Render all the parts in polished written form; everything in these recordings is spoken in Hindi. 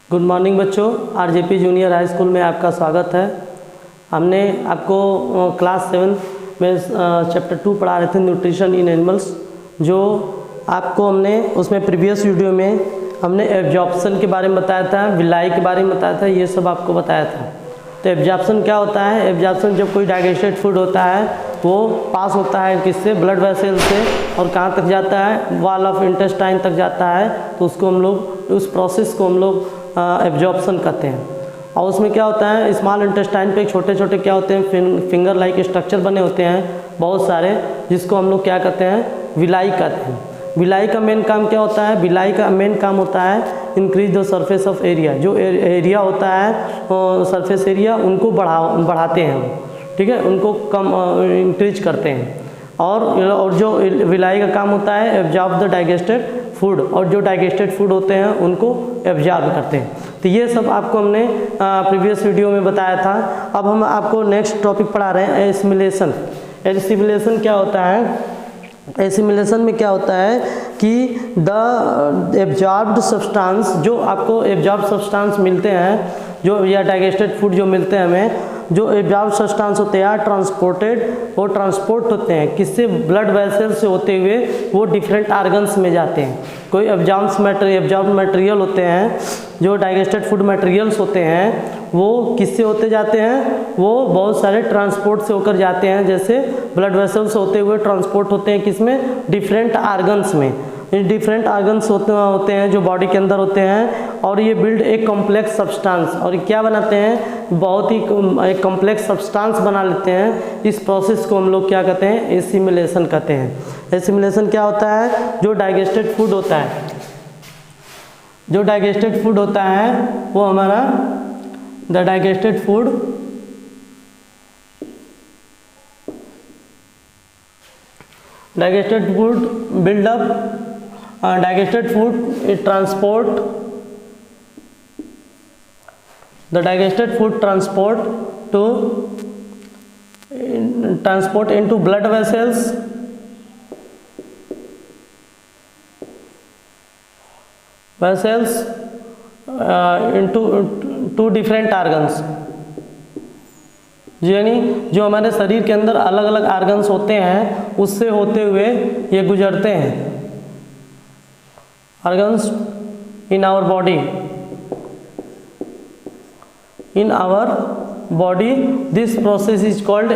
गुड मॉर्निंग बच्चों, आरजेपी जूनियर हाई स्कूल में आपका स्वागत है। हमने आपको क्लास 7 में चैप्टर 2 पढ़ा रहे थे, न्यूट्रिशन इन एनिमल्स। जो आपको हमने उसमें प्रीवियस वीडियो में हमने एब्जॉर्प्शन के बारे में बताया था, विलाई के बारे में बताया था, ये सब आपको बताया था। तो एब्जॉर्प्शन क्या होता है? एब्जॉर्प्शन जब कोई डाइजेस्टेड फूड होता है वो पास होता है किससे? ब्लड वेसल से, और कहाँ तक जाता है? वॉल ऑफ इंटेस्टाइन तक जाता है। तो उसको हम लोग, उस प्रोसेस को हम लोग एब्जॉर्प्शन कहते हैं। और उसमें क्या होता है, स्मॉल इंटेस्टाइन पे छोटे छोटे क्या होते हैं, फिंगर लाइक स्ट्रक्चर बने होते हैं बहुत सारे, जिसको हम लोग क्या कहते हैं? विलाई कहते हैं। विलाई का मेन काम क्या होता है? विलाई का मेन काम होता है increase the surface of area. जो एरिया होता है, सरफेस एरिया, उनको बढ़ाते हैं, ठीक है, उनको कम इंक्रीज करते हैं। और जो विलाई का काम होता है एब्जॉर्ब द डाइजेस्टेड फूड, और जो डाइजेस्टेड फूड होते हैं उनको एब्जॉर्ब करते हैं। तो ये सब आपको हमने प्रीवियस वीडियो में बताया था। अब हम आपको नेक्स्ट टॉपिक पढ़ा रहे हैं, एसिमिलेशन। एसिमिलेशन क्या होता है? एसिमिलेशन में क्या होता है कि द एब्जॉर्ब्ड सब्सटेंस, जो आपको एब्जॉर्ब सब्सटेंस मिलते हैं, जो या डाइजेस्टेड फूड जो मिलते हैं हमें, जो एब्जॉर्ब सब्सटेंस होते हैं ट्रांसपोर्टेड, वो ट्रांसपोर्ट होते हैं किससे? ब्लड वेसल से होते हुए वो डिफरेंट आर्गन्स में जाते हैं। कोई एब्जॉर्ब मटेरियल होते हैं, जो डाइजेस्टेड फूड मटेरियल्स होते हैं, वो किससे होते जाते हैं? वो बहुत सारे ट्रांसपोर्ट से होकर जाते हैं। जैसे ब्लड वेसल से होते हुए ट्रांसपोर्ट होते हैं किसमें? डिफरेंट आर्गन्स में। डिफरेंट आर्गन्स होते हैं जो बॉडी के अंदर होते हैं, और ये बिल्ड एक कॉम्प्लेक्स सब्सटेंस, और ये क्या बनाते हैं? बहुत ही एक कॉम्प्लेक्स सब्सटेंस बना लेते हैं। इस प्रोसेस को हम लोग क्या कहते हैं? एसिमिलेशन कहते हैं। एसिमिलेशन क्या होता है? जो डाइजेस्टेड फूड होता है, जो डाइजेस्टेड फूड होता है वो हमारा the digested food buildup, digested food it transport into blood vessels, into different organs। यानी जो हमारे शरीर के अंदर अलग अलग आर्गन्स होते हैं उससे होते हुए ये गुजरते हैं। organs in our body, this process is called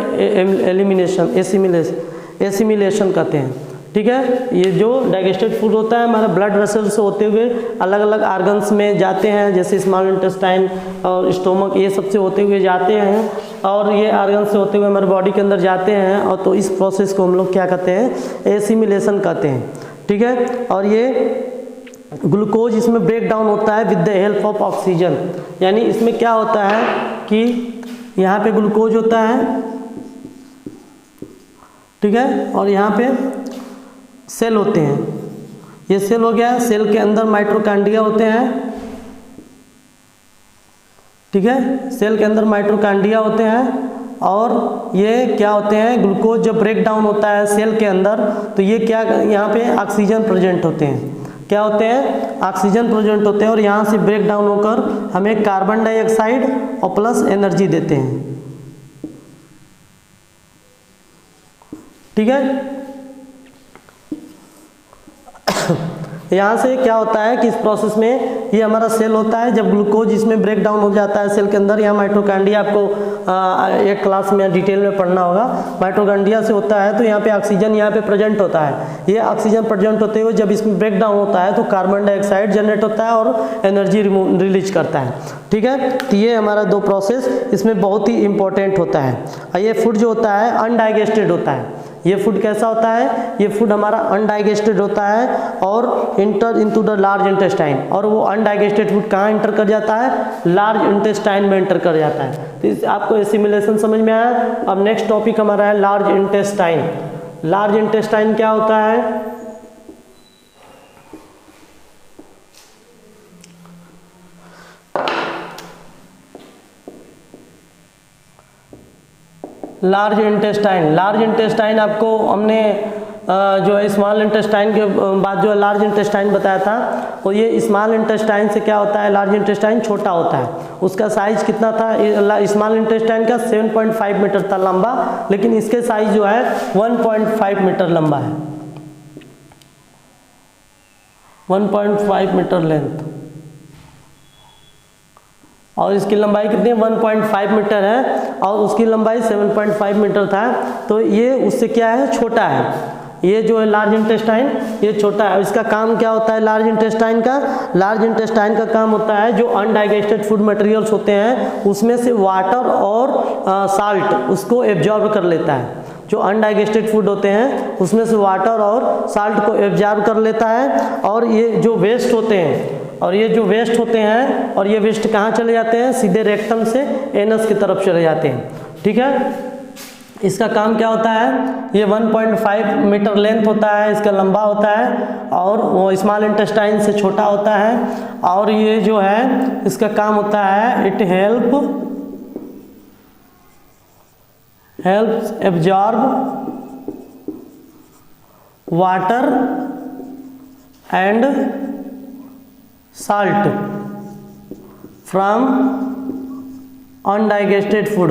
assimilation कहते हैं, ठीक है। ये जो डाइजेस्टेड फूड होता है हमारा ब्लड वेसल से होते हुए अलग अलग आर्गन्स में जाते हैं, जैसे स्मॉल इंटेस्टाइन और स्टोमक, ये सबसे होते हुए जाते हैं, और ये आर्गन से होते हुए हमारे बॉडी के अंदर जाते हैं। और तो इस प्रोसेस को हम लोग क्या कहते हैं? एसिमिलेशन कहते हैं, ठीक है। और ये ग्लूकोज इसमें ब्रेक डाउन होता है with the help of oxygen. यानी इसमें क्या होता है कि यहाँ पे ग्लूकोज होता है, ठीक है, और यहाँ पे सेल होते हैं। ये सेल हो गया, सेल के अंदर माइटोकॉन्ड्रिया होते हैं, ठीक है, सेल के अंदर माइटोकॉन्ड्रिया होते हैं। और ये क्या होते हैं? ग्लूकोज जब ब्रेक डाउन होता है सेल के अंदर, तो ये क्या, यहाँ पे ऑक्सीजन प्रेजेंट होते हैं। क्या होते हैं? ऑक्सीजन प्रेजेंट होते हैं, और यहाँ से ब्रेक डाउन होकर हमें कार्बन डाइऑक्साइड और प्लस एनर्जी देते हैं, ठीक है। यहाँ से क्या होता है कि इस प्रोसेस में ये हमारा सेल होता है, जब ग्लूकोज इसमें ब्रेक डाउन हो जाता है सेल के अंदर, यहाँ माइटोकॉन्ड्रिया आपको एक क्लास में डिटेल में पढ़ना होगा, माइटोकॉन्ड्रिया से होता है। तो यहाँ पे ऑक्सीजन यहाँ पे प्रेजेंट होता है। ये ऑक्सीजन प्रेजेंट होते हुए जब इसमें ब्रेक डाउन होता है तो कार्बन डाइऑक्साइड जनरेट होता है और एनर्जी रिलीज करता है, ठीक है। तो ये हमारा दो प्रोसेस इसमें बहुत ही इंपॉर्टेंट होता है। और ये फूड जो होता है अनडाइजेस्टेड होता है। ये फूड कैसा होता है? ये फूड हमारा अनडाइजेस्टेड होता है और inter into the large intestine, और वो अनडाइजेस्टेड फूड कहाँ इंटर कर जाता है? लार्ज इंटेस्टाइन में इंटर कर जाता है। तो आपको एसिमिलेशन समझ में आया। अब नेक्स्ट टॉपिक हमारा है लार्ज इंटेस्टाइन। लार्ज इंटेस्टाइन क्या होता है? लार्ज इंटेस्टाइन आपको हमने जो है स्मॉल इंटेस्टाइन के बाद जो लार्ज इंटेस्टाइन बताया था, और ये स्मॉल इंटेस्टाइन से क्या होता है, लार्ज इंटेस्टाइन छोटा होता है। उसका साइज कितना था स्मॉल इंटेस्टाइन का 7.5 मीटर था लंबा, लेकिन इसके साइज जो है 1.5 मीटर लंबा है, 1.5 मीटर लेंथ, और इसकी लंबाई कितनी है 1.5 मीटर है, और उसकी लंबाई 7.5 मीटर था। तो ये उससे क्या है, छोटा है। ये जो है लार्ज इंटेस्टाइन, ये छोटा है। इसका काम क्या होता है लार्ज इंटेस्टाइन का? लार्ज इंटेस्टाइन का काम होता है जो अनडाइजेस्टेड फूड मटेरियल्स होते हैं उसमें से वाटर और साल्ट उसको एब्जॉर्ब कर लेता है। जो अनडाइजेस्टेड फूड होते हैं उसमें से वाटर और साल्ट को एब्जॉर्ब कर लेता है, और ये जो वेस्ट होते हैं और ये वेस्ट कहाँ चले जाते हैं, सीधे रेक्टम से एनस की तरफ चले जाते हैं। ठीक है, इसका काम क्या होता है, ये 1.5 मीटर लेंथ होता है, इसका लंबा होता है, और वो स्मॉल इंटेस्टाइन से छोटा होता है। और ये जो है इसका काम होता है it helps absorb water and salt from undigested food.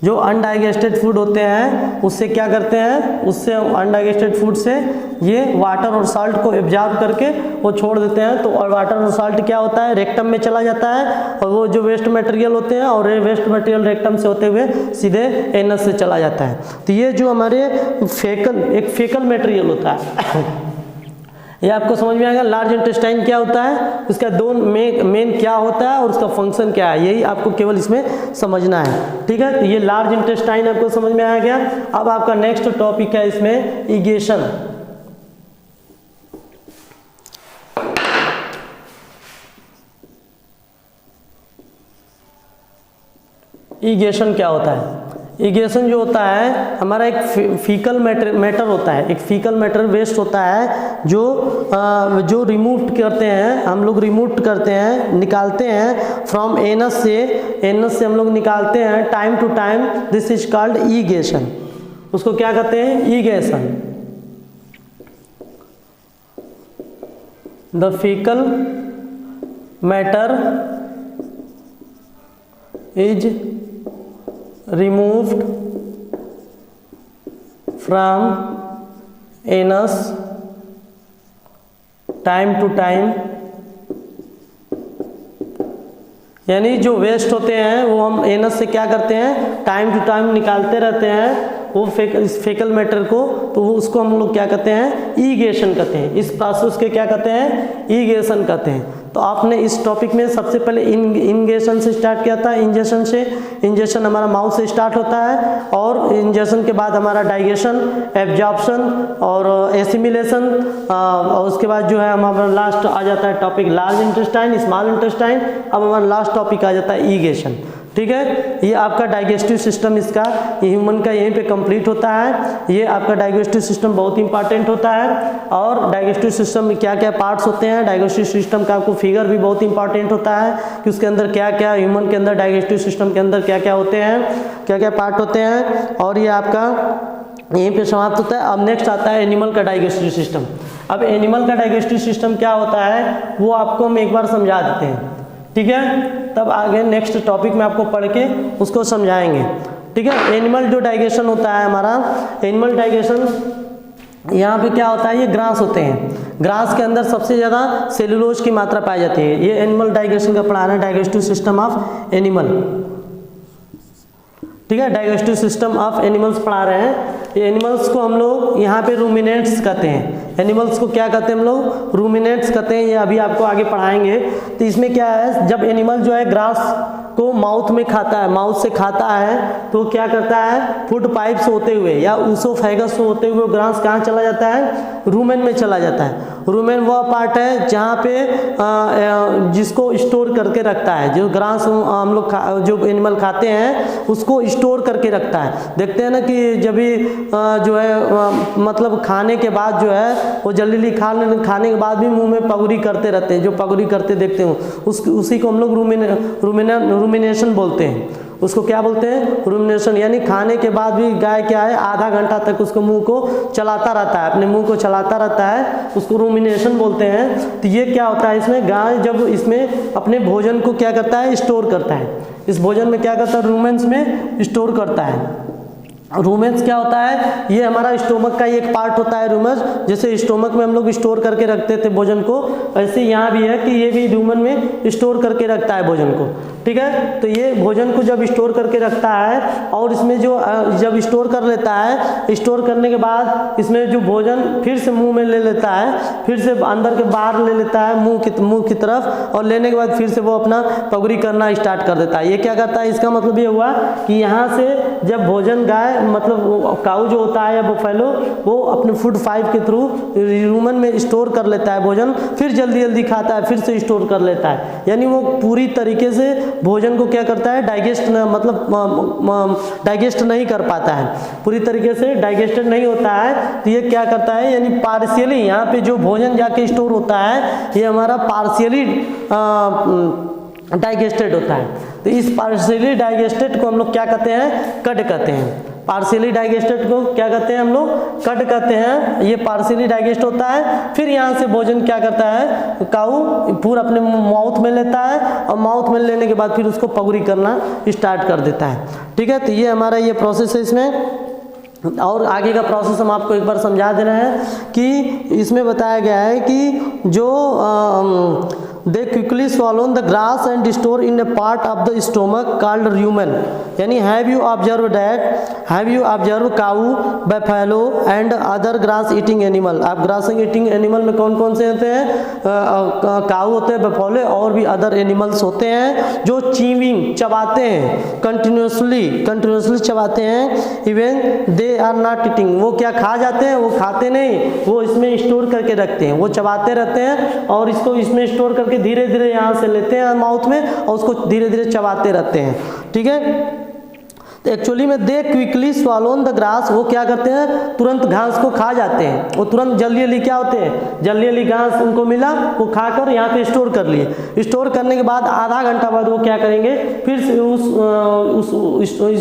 जो अनडाइजेस्टेड फूड होते हैं उससे क्या करते हैं, उससे अनडाइजेस्टेड फूड से ये वाटर और साल्ट को एब्जॉर्ब करके वो छोड़ देते हैं। तो और वाटर और साल्ट क्या होता है, रेक्टम में चला जाता है, और वो जो वेस्ट मटेरियल होते हैं और ये वेस्ट मटेरियल रेक्टम से होते हुए सीधे एनस से चला जाता है। तो ये जो हमारे एक फेकल मटेरियल होता है ये आपको समझ में आएगा। लार्ज इंटेस्टाइन क्या होता है, उसका दो मेन क्या होता है और उसका फंक्शन क्या है, यही आपको केवल इसमें समझना है। ठीक है, तो ये लार्ज इंटेस्टाइन आपको समझ में आ गया। अब आपका नेक्स्ट टॉपिक है इसमें इगेशन। इगेशन क्या होता है? इगेशन जो होता है हमारा एक फीकल मैटर होता है, एक फीकल मैटर वेस्ट होता है जो रिमूव करते हैं, हम लोग रिमूव करते हैं, निकालते हैं फ्रॉम एनस से हम लोग निकालते हैं time to time. This is called egestion. उसको क्या कहते हैं, egestion. The faecal matter is removed from anus time to time। यानी जो वेस्ट होते हैं वो हम एनस से क्या करते हैं, टाइम टू टाइम निकालते रहते हैं वो इस फेकल मैटर को, तो वो उसको हम लोग क्या कहते हैं, ईगेशन कहते हैं। इस प्रोसेस के क्या कहते हैं, ईगेशन कहते हैं। तो आपने इस टॉपिक में सबसे पहले इंगेशन से स्टार्ट किया था, इंजेशन से। इंजेशन हमारा माउथ से स्टार्ट होता है, और इंजेशन के बाद हमारा डाइजेशन, एब्जॉर्प्शन और एसिमिलेशन, और उसके बाद जो है हमारा लास्ट आ जाता है topic large intestine, small intestine. अब हमारा लास्ट टॉपिक आ जाता है ईगेशन। ठीक है, ये आपका डाइजेस्टिव सिस्टम इसका ह्यूमन का यहीं पे कंप्लीट होता है। ये आपका डाइजेस्टिव सिस्टम बहुत इंपॉर्टेंट होता है। और डाइजेस्टिव सिस्टम में क्या क्या पार्ट्स होते हैं, डाइजेस्टिव सिस्टम का आपको फिगर भी बहुत इंपॉर्टेंट होता है कि उसके अंदर क्या क्या, ह्यूमन के अंदर डाइजेस्टिव सिस्टम के अंदर क्या क्या होते हैं, क्या क्या पार्ट होते हैं। और ये आपका यहीं पे समाप्त होता है। अब नेक्स्ट आता है एनिमल का डाइजेस्टिव सिस्टम। अब एनिमल का डाइजेस्टिव सिस्टम क्या होता है वो आपको हम एक बार समझा देते हैं। ठीक है, तब आगे नेक्स्ट टॉपिक में आपको पढ़ के उसको समझाएंगे। ठीक है, एनिमल जो डाइजेशन होता है हमारा, एनिमल डाइजेशन यहाँ पे क्या होता है, ये ग्रास होते हैं। ग्रास के अंदर सबसे ज़्यादा सेलुलोज की मात्रा पाई जाती है। ये एनिमल डाइजेशन का पढ़ा रहे हैं, डाइजेस्टिव सिस्टम ऑफ एनिमल। ठीक है, डाइजेस्टिव सिस्टम ऑफ एनिमल्स पढ़ा रहे हैं। ये एनिमल्स को हम लोग यहाँ पे रूमिनेंट्स कहते हैं। एनिमल्स को क्या कहते हैं हम लोग, रूमिनेंट्स कहते हैं। ये अभी आपको आगे पढ़ाएंगे। तो इसमें क्या है, जब एनिमल जो है ग्रास को माउथ में खाता है, माउथ से खाता है, तो क्या करता है, फूड पाइप से होते हुए या ऊसोफेगस से होते हुए ग्रास कहाँ चला जाता है, रूमेन में चला जाता है। रूमेन वह पार्ट है जहाँ पे जिसको स्टोर करके रखता है। जो ग्रास हम लोग जो एनिमल खाते हैं उसको स्टोर करके रखता है। देखते हैं ना कि जब भी जो है मतलब खाने के बाद जो है वो जल्दी जल्दी खाने के बाद भी मुंह में पगुरी करते रहते हैं, जो पगुरी करते देखते हो उसी को हम लोग रूमिनेशन बोलते हैं। उसको क्या बोलते हैं? रूमिनेशन। यानी खाने के बाद भी गाय क्या है, आधा घंटा तक उसको मुंह को चलाता रहता है, अपने मुंह को चलाता रहता है, उसको रूमिनेशन बोलते हैं। तो ये क्या होता है, इसमें गाय जब इसमें अपने भोजन को क्या करता है, स्टोर करता है। इस भोजन में क्या करता है, रूमेंस में स्टोर करता है। रूमेंस क्या होता है, ये हमारा स्टोमक का एक पार्ट होता है रूमेंस। जैसे स्टोमक में हम लोग स्टोर करके रखते थे भोजन को, ऐसे यहाँ भी है कि ये भी रूमेन में स्टोर करके रखता है भोजन को। ठीक है, तो ये भोजन को जब स्टोर करके रखता है और इसमें जो जब स्टोर कर लेता है, स्टोर करने के बाद इसमें जो भोजन फिर से मुंह में ले लेता है, फिर से अंदर के बाहर ले लेता है मुंह की तरफ, और लेने के बाद फिर से वो अपना पगुरी करना स्टार्ट कर देता है। ये क्या करता है, इसका मतलब ये हुआ कि यहाँ से जब भोजन गाय मतलब काऊ जो होता है या बफेलो, वो अपने फूड पाइप के थ्रू रूमेन में स्टोर कर लेता है भोजन, फिर जल्दी जल्दी खाता है, फिर से स्टोर कर लेता है। यानी वो पूरी तरीके से भोजन को क्या करता है, डाइजेस्ट नहीं कर पाता है, पूरी तरीके से डाइजेस्टेड नहीं होता है। तो ये क्या करता है, यानी पार्शियली यहाँ पे जो भोजन जाके स्टोर होता है, ये हमारा पार्शियली डाइजेस्टेड होता है। तो इस पार्शियली डाइजेस्टेड को हम लोग क्या कहते हैं, कट कहते हैं। पार्शियली डाइजेस्टेड को क्या कहते हैं हम लोग, कट कहते हैं। ये पार्शियली डाइजेस्ट होता है, फिर यहाँ से भोजन क्या करता है, काऊ पूरा अपने माउथ में लेता है, और माउथ में लेने के बाद फिर उसको पगुरी करना स्टार्ट कर देता है। ठीक है, तो ये हमारा ये प्रोसेस है इसमें। और आगे का प्रोसेस हम आपको एक बार समझा दे रहे हैं कि इसमें बताया गया है कि जो they quickly swallow the grass and store in a part of the stomach called rumen. यानी have you observed cow, buffalo and other grass eating animal? आप grass eating animal में कौन कौन से होते हैं, काऊ होते हैं, बफेलो और भी अदर एनिमल्स होते हैं जो चीविंग चबाते हैं, कंटिन्यूसली चबाते हैं। Even they are not eating, वो क्या खा जाते हैं, वो खाते नहीं, वो इसमें स्टोर करके रखते हैं, वो चबाते रहते हैं और इसको इसमें स्टोर करके धीरे धीरे यहाँ से लेते हैं माउथ में और उसको धीरे धीरे चबाते रहते हैं। ठीक है, तो एक्चुअली में दे क्विकली स्वॉलोन द ग्रास, वो क्या करते हैं, तुरंत घास को खा जाते हैं। वो तुरंत जल्दी जल्दी क्या होते हैं, जल्दी जल्दी घास उनको मिला, वो खाकर यहाँ पे स्टोर कर लिए। स्टोर करने के बाद आधा घंटा बाद वो क्या करेंगे, फिर से उस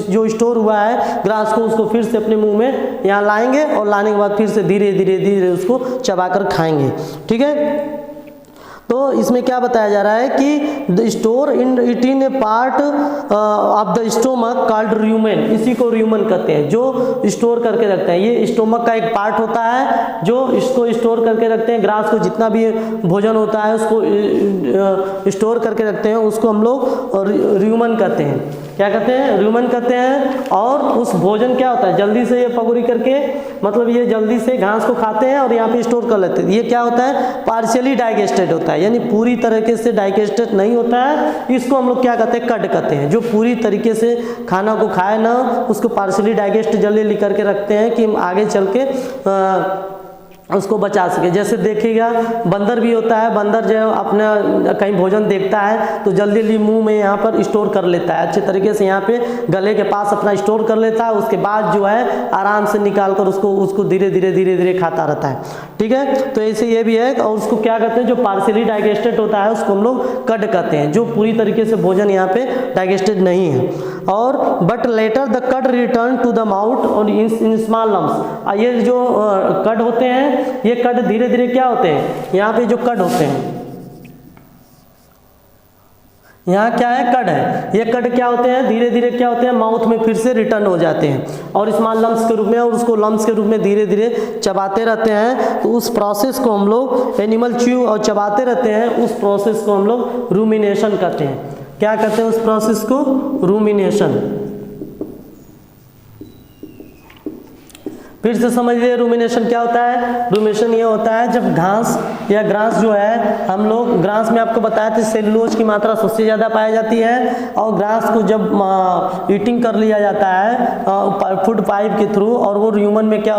जो स्टोर हुआ है ग्रास को, उसको फिर से अपने मुंह में यहाँ लाएंगे और लाने के बाद फिर से धीरे धीरे उसको चबाकर खाएंगे। ठीक है, तो इसमें क्या बताया जा रहा है कि the store it in A part of the stomach called rumen, इसी को रूमेन कहते हैं, जो स्टोर करके रखते हैं। ये स्टोमक का एक पार्ट होता है जो इसको स्टोर करके रखते हैं, ग्रास को जितना भी भोजन होता है उसको स्टोर करके रखते हैं, उसको हम लोग रूमेन कहते हैं। क्या कहते हैं, रूमेन कहते हैं। और उस भोजन क्या होता है, जल्दी से ये पगुरी करके, मतलब ये जल्दी से घास को खाते हैं और यहाँ पे स्टोर कर लेते हैं। ये क्या होता है, पार्शियली डाइजेस्टेड होता है, यानी पूरी तरीके से डाइजेस्टेड नहीं होता है। इसको हम लोग क्या कहते हैं, कट कहते हैं। जो पूरी तरीके से खाना को खाए ना, उसको पार्शियली डाइजेस्ट जल्दी करके रखते हैं कि हम आगे चल के उसको बचा सके। जैसे देखिएगा बंदर भी होता है, बंदर जो अपना कहीं भोजन देखता है तो जल्दी जल्दी मुंह में यहाँ पर स्टोर कर लेता है, अच्छे तरीके से यहाँ पे गले के पास अपना स्टोर कर लेता है, उसके बाद जो है आराम से निकाल कर उसको धीरे धीरे खाता रहता है। ठीक है, तो ऐसे ये भी है। और उसको क्या कहते हैं, जो पार्शियली डाइजेस्टेड होता है उसको हम लोग कट कहते हैं, जो पूरी तरीके से भोजन यहाँ पे डाइजेस्टेड नहीं है। और but later the cud return to the mouth और इन स्मॉल लम्स। ये जो कट होते हैं, ये कट धीरे धीरे क्या होते हैं, यहाँ पे जो कट होते हैं, यहाँ क्या है, कट है। ये कट क्या होते हैं, धीरे धीरे क्या होते हैं, माउथ में फिर से रिटर्न हो जाते हैं और स्मॉल लम्स के रूप में, और उसको लम्स के रूप में धीरे धीरे चबाते रहते हैं। तो उस प्रोसेस को हम लोग एनिमल च्यू और चबाते रहते हैं, उस प्रोसेस को हम लोग रूमिनेशन कहते हैं। क्या कहते हैं उस प्रोसेस को, रूमिनेशन। फिर से समझ लीजिए रूमिनेशन क्या होता है। रूमिनेशन ये होता है जब घास या ग्रास जो है, हम लोग ग्रास में आपको बताया था सेलुलोज की मात्रा सबसे ज़्यादा पाई जाती है, और ग्रास को जब ईटिंग कर लिया जाता है फूड पाइप के थ्रू, और वो ह्यूमन में क्या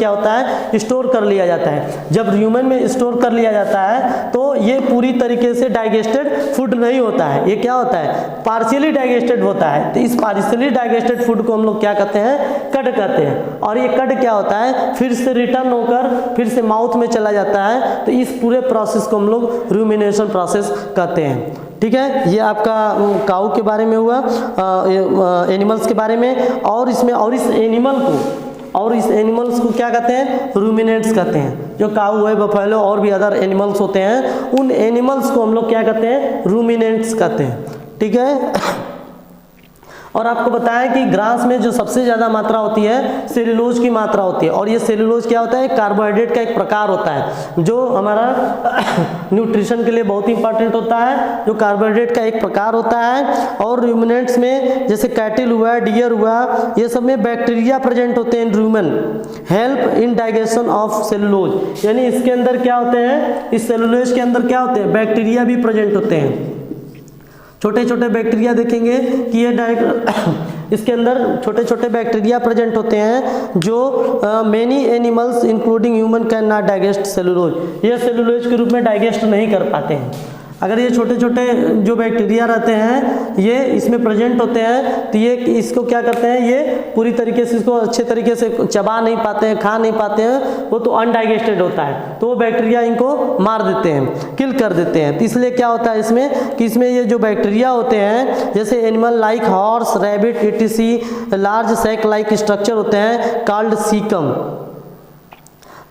होता है, स्टोर कर लिया जाता है। जब ह्यूमन में स्टोर कर लिया जाता है तो ये पूरी तरीके से डाइजेस्टेड फूड नहीं होता है, ये क्या होता है, पार्शियली डाइजेस्टेड होता है। तो इस पार्शियली डाइजेस्टेड फूड को हम लोग क्या कहते हैं, कड कहते हैं। और ये कड क्या होता है, फिर से रिटर्न होकर फिर से माउथ में चला जाता है। तो इस पूरे प्रोसेस को हम लोग रूमिनेशन प्रोसेस कहते हैं। ठीक है, ये आपका काऊ के बारे में हुआ, एनिमल्स के बारे में। और इस एनिमल्स को क्या कहते हैं, रूमिनेट्स कहते हैं। जो काऊ है, बफेलो और भी अदर एनिमल्स होते हैं, उन एनिमल्स को हम लोग क्या कहते हैं, रूमिनेट्स कहते हैं। ठीक है, और आपको बताया कि ग्रास में जो सबसे ज़्यादा मात्रा होती है सेलुलोज की मात्रा होती है। और ये सेलुलोज क्या होता है, कार्बोहाइड्रेट का एक प्रकार होता है जो हमारा न्यूट्रिशन के लिए बहुत इंपॉर्टेंट होता है, जो कार्बोहाइड्रेट का एक प्रकार होता है। और रूमिनेंट्स में जैसे कैटिल हुआ, डियर हुआ, ये सब में बैक्टीरिया प्रेजेंट होते हैं। Roman help in digestion of cellulose, यानी इसके अंदर क्या होते हैं, इस सेलुलोज के अंदर क्या होते हैं, बैक्टीरिया भी प्रेजेंट होते हैं। छोटे छोटे बैक्टीरिया देखेंगे कि ये इसके अंदर छोटे छोटे बैक्टीरिया प्रेजेंट होते हैं जो many animals including human can not digest cellulose, ये सेलुलोज के रूप में डाइजेस्ट नहीं कर पाते हैं। अगर ये छोटे छोटे जो बैक्टीरिया रहते हैं ये इसमें प्रेजेंट होते हैं तो ये इसको क्या करते हैं, ये पूरी तरीके से इसको अच्छे तरीके से चबा नहीं पाते हैं, खा नहीं पाते हैं, वो तो अनडाइजेस्टेड होता है। तो वो बैक्टीरिया इनको मार देते हैं, किल कर देते हैं। तो इसलिए क्या होता है इसमें कि इसमें ये जो बैक्टीरिया होते हैं, जैसे animal like horse, rabbit, ETC, large sac like structure होते हैं कॉल्ड सीकम,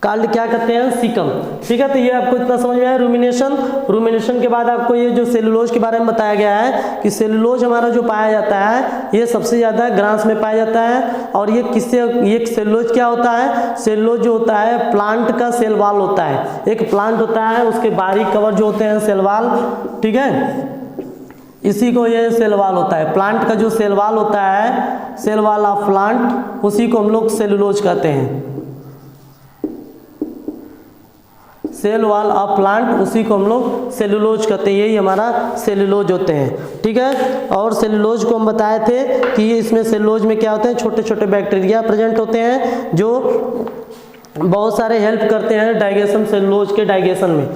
कॉल्ड क्या कहते हैं, सीकम। ठीक है, तो ये आपको इतना समझ में आया रूमिनेशन के बाद आपको ये जो सेलुलोज के बारे में बताया गया है कि सेलुलोज हमारा जो पाया जाता है ये सबसे ज़्यादा ग्रास में पाया जाता है। और ये किससे, ये सेलुलोज क्या होता है, सेलुलोज जो होता है प्लांट का सेल वाल होता है। एक प्लांट होता है, उसके बारीक कवर जो होते हैं सेल वाल, ठीक है, इसी को ये सेल वाल होता है। प्लांट का जो सेल वाल होता है, सेल वाल ऑफ प्लांट, उसी को हम लोग सेलुलोज कहते हैं। सेल वाल ऑफ प्लांट, उसी को हम लोग सेलुलोज कहते हैं। यही हमारा सेलुलोज होते हैं। ठीक है, और सेलुलोज को हम बताए थे कि ये इसमें सेलुलोज में क्या होते हैं, छोटे छोटे बैक्टीरिया प्रेजेंट होते हैं जो बहुत सारे हेल्प करते हैं डाइजेशन, सेलुलोज के डाइजेशन में।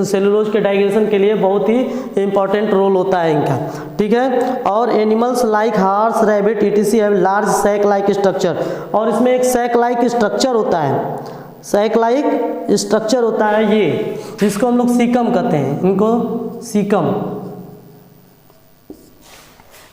सेलुलोज के डाइजेशन के लिए बहुत ही इंपॉर्टेंट रोल होता है इनका। ठीक है, और animals like horse, rabbit, ETC have large sac like structure, और इसमें एक सैक लाइक स्ट्रक्चर होता है, सैक लाइक स्ट्रक्चर होता है ये, जिसको हम लोग सीकम कहते हैं, इनको सीकम।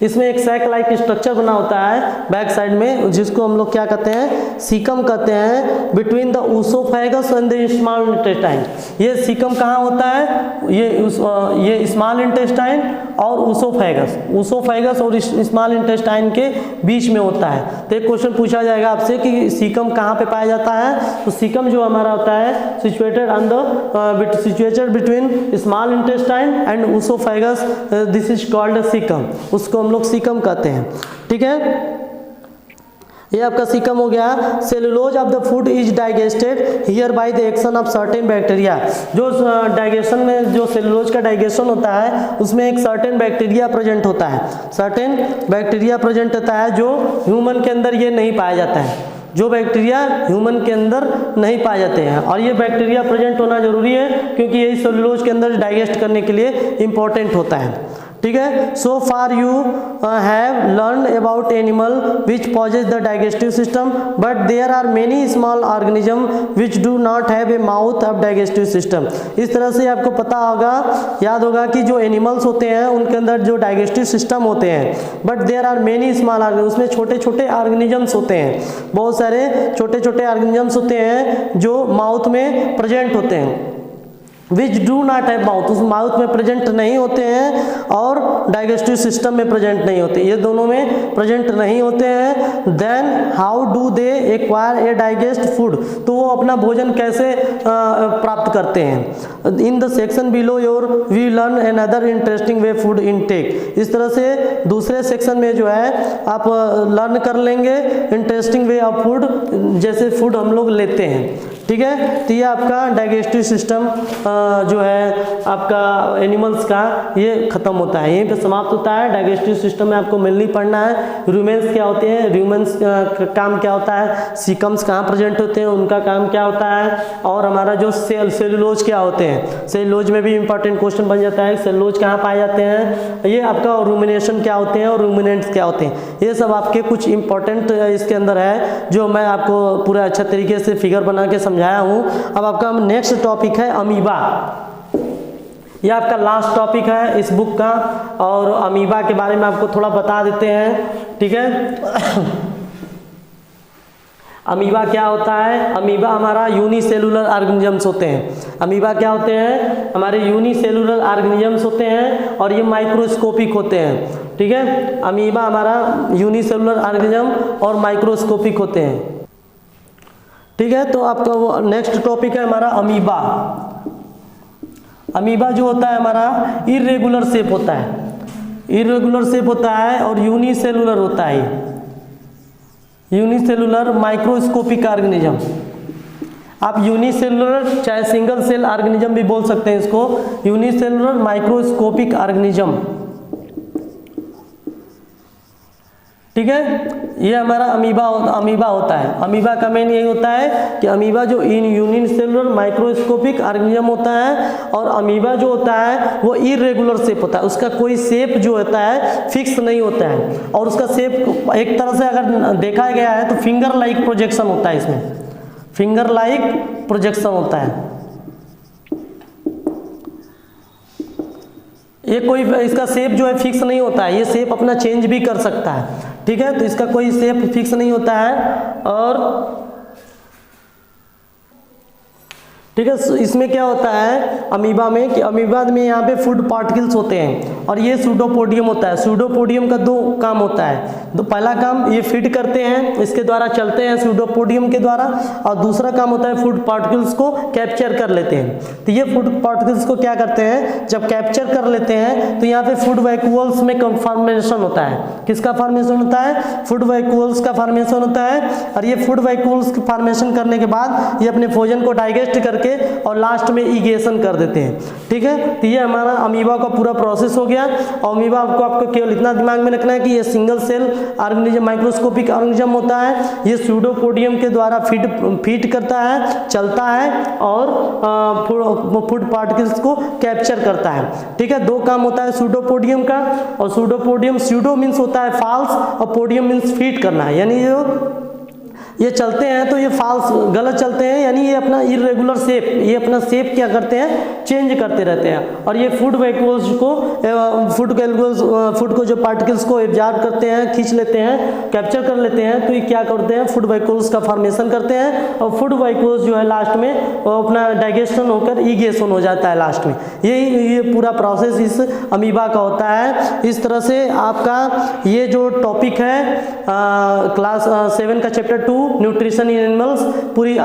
इसमें एक सैक लाइक स्ट्रक्चर बना होता है बैक साइड में, जिसको हम लोग क्या कहते हैं, सीकम कहते हैं, between the oesophagus and the small intestine. ये सीकम कहाँ होता है, ये स्मॉल इंटेस्टाइन और ऊसोफेगस और स्मॉल इंटेस्टाइन के बीच में होता है। तो एक क्वेश्चन पूछा जाएगा आपसे कि सीकम कहाँ पे पाया जाता है, तो सीकम जो हमारा होता है situated between small intestine and oesophagus, this is called caecum, उसको हम लोग सीकम कहते हैं। ठीक है, ये आपका सीकम हो गया। Cellulose of the food is digested here by the action of certain bacteria. जो डाइजेशन में जो सेलुलोज का डाइजेशन होता है उसमें एक सर्टेन बैक्टीरिया प्रेजेंट होता है, सर्टेन बैक्टीरिया प्रेजेंट होता है जो ह्यूमन के अंदर ये नहीं पाया जाता है, जो बैक्टीरिया ह्यूमन के अंदर नहीं पाए जाते हैं। और ये बैक्टीरिया प्रेजेंट होना जरूरी है क्योंकि यही सेलुलोज के अंदर डाइजेस्ट करने के लिए इंपॉर्टेंट होता है। ठीक है, so far you have learn about animal which possess the digestive system, but there are many small organism which do not have a mouth of digestive system. इस तरह से आपको पता होगा, याद होगा कि जो एनिमल्स होते हैं उनके अंदर जो डाइजेस्टिव सिस्टम होते हैं, but there are many small organism, उसमें छोटे छोटे ऑर्गेनिजम्स होते हैं, बहुत सारे छोटे छोटे ऑर्गेनिजम्स होते हैं जो माउथ में प्रेजेंट होते हैं, विच डू नॉट हैव माउथ, उस माउथ में प्रेजेंट नहीं होते हैं और डाइजेस्टिव सिस्टम में प्रेजेंट नहीं होते, ये दोनों में प्रेजेंट नहीं होते हैं। Then how do they acquire a digest food, तो वो अपना भोजन कैसे प्राप्त करते हैं। In the section below your we learn another interesting way food intake. इस तरह से दूसरे सेक्शन में जो है आप लर्न कर लेंगे इंटरेस्टिंग वे ऑफ फूड, जैसे फूड हम लोग लेते हैं। ठीक है। तो ये आपका डाइजेस्टिव सिस्टम जो है आपका एनिमल्स का ये खत्म होता है, यहीं पे समाप्त होता है। डाइजेस्टिव सिस्टम में आपको मेनली पढ़ना है रूमेंस क्या होते हैं, रूमेंस का काम क्या होता है, सीकम्स कहाँ प्रेजेंट होते हैं, उनका काम क्या होता है, और हमारा जो सेलुलोज क्या होते हैं, सेलुलोज में भी इंपॉर्टेंट क्वेश्चन बन जाता है, सेलुलोज कहाँ पाए जाते हैं, ये आपका रूमिनेशन क्या होते हैं और रूमिनेंट्स क्या होते हैं, ये सब आपके कुछ इंपॉर्टेंट इसके अंदर है जो मैं आपको पूरा अच्छा तरीके से फिगर बना के समझाया हूँ। अब आपका नेक्स्ट टॉपिक है अमीबा। यह आपका लास्ट टॉपिक है इस बुक का, और अमीबा के बारे में आपको थोड़ा बता देते हैं, ठीक है। अमीबा क्या होता है? अमीबा हमारा यूनिसेलुलर ऑर्गेनिजम्स होते हैं। अमीबा क्या होते हैं? हमारे यूनिसेलुलर ऑर्गेनिजम्स होते हैं और ये माइक्रोस्कोपिक होते हैं, ठीक है। अमीबा हमारा यूनिसेलुलर ऑर्गेनिजम और माइक्रोस्कोपिक होते हैं, ठीक है। तो आपका वो नेक्स्ट टॉपिक है हमारा अमीबा। अमीबा जो होता है हमारा इर्रेगुलर शेप होता है, इर्रेगुलर शेप होता है और यूनिसेलुलर होता है, यूनिसेलुलर माइक्रोस्कोपिक ऑर्गेनिज्म। आप यूनिसेलुलर चाहे सिंगल सेल ऑर्गेनिज्म भी बोल सकते हैं इसको, यूनिसेलुलर माइक्रोस्कोपिक ऑर्गेनिज्म, ठीक है। ये हमारा अमीबा होता है। अमीबा का मेन यही होता है कि अमीबा जो यूनिसेलुलर माइक्रोस्कोपिक ऑर्गेनिज्म होता है, और अमीबा जो होता है वो इर्रेगुलर शेप होता है, उसका कोई शेप जो होता है फिक्स नहीं होता है, और उसका शेप एक तरह से अगर देखा गया है तो फिंगर लाइक प्रोजेक्शन होता है, इसमें फिंगर लाइक प्रोजेक्शन होता है। ये कोई इसका शेप जो है फिक्स नहीं होता है, ये शेप अपना चेंज भी कर सकता है, ठीक है। तो इसका कोई शेप फिक्स नहीं होता है, और ठीक है। इसमें क्या होता है अमीबा में कि अमीबा में यहाँ पे फूड पार्टिकल्स होते हैं, और ये सूडोपोडियम होता है। सूडोपोडियम का दो काम होता है, तो पहला काम ये फीड करते हैं, इसके द्वारा चलते हैं सूडोपोडियम के द्वारा, और दूसरा काम होता है फूड पार्टिकल्स को कैप्चर कर लेते हैं। तो ये फूड पार्टिकल्स को क्या करते हैं, जब कैप्चर कर लेते हैं तो यहाँ पे फूड वैक्यूल्स में फॉर्मेशन होता है। किसका फॉर्मेशन होता है? फूड वैक्यूल्स का फॉर्मेशन होता है, और ये फूड वैक्यूल्स की फॉर्मेशन करने के बाद ये अपने भोजन को डाइजेस्ट करके और लास्ट में इगेशन कर देते हैं, ठीक है। तो ये हमारा अमीबा का पूरा प्रोसेस हो गया। और अमीबा आपको केवल इतना दिमाग में रखना है कि ये single cell organism microscopic organism होता है, ये सूडोपोडियम के द्वारा फीड करता है, चलता है, और फूड पार्टिकल्स को कैप्चर करता है, ठीक है। दो काम होता है सूडोपोडियम का, और सूडोपोडियम सूडो मीन्स होता है फॉल्स, और पोडियम मीन्स फीड करना है, यानी ये चलते हैं तो ये फॉल्स गलत चलते हैं, यानी ये अपना इर्रेगुलर शेप, ये अपना शेप क्या करते हैं, चेंज करते रहते हैं। और ये फूड वैक्यूल्स को फूड को जो पार्टिकल्स को एब्जॉर्ब करते हैं, खींच लेते हैं, कैप्चर कर लेते हैं, तो ये क्या करते हैं, फूड वैक्यूल्स का फॉर्मेशन करते हैं, और फूड वैक्यूल्स जो है लास्ट में वो अपना डाइजेशन होकर इगेशन हो जाता है लास्ट में। ये पूरा प्रोसेस इस अमीबा का होता है। इस तरह से आपका ये जो टॉपिक है क्लास 7 का चैप्टर 2 न्यूट्रिशन इन एनिमल्स पूरी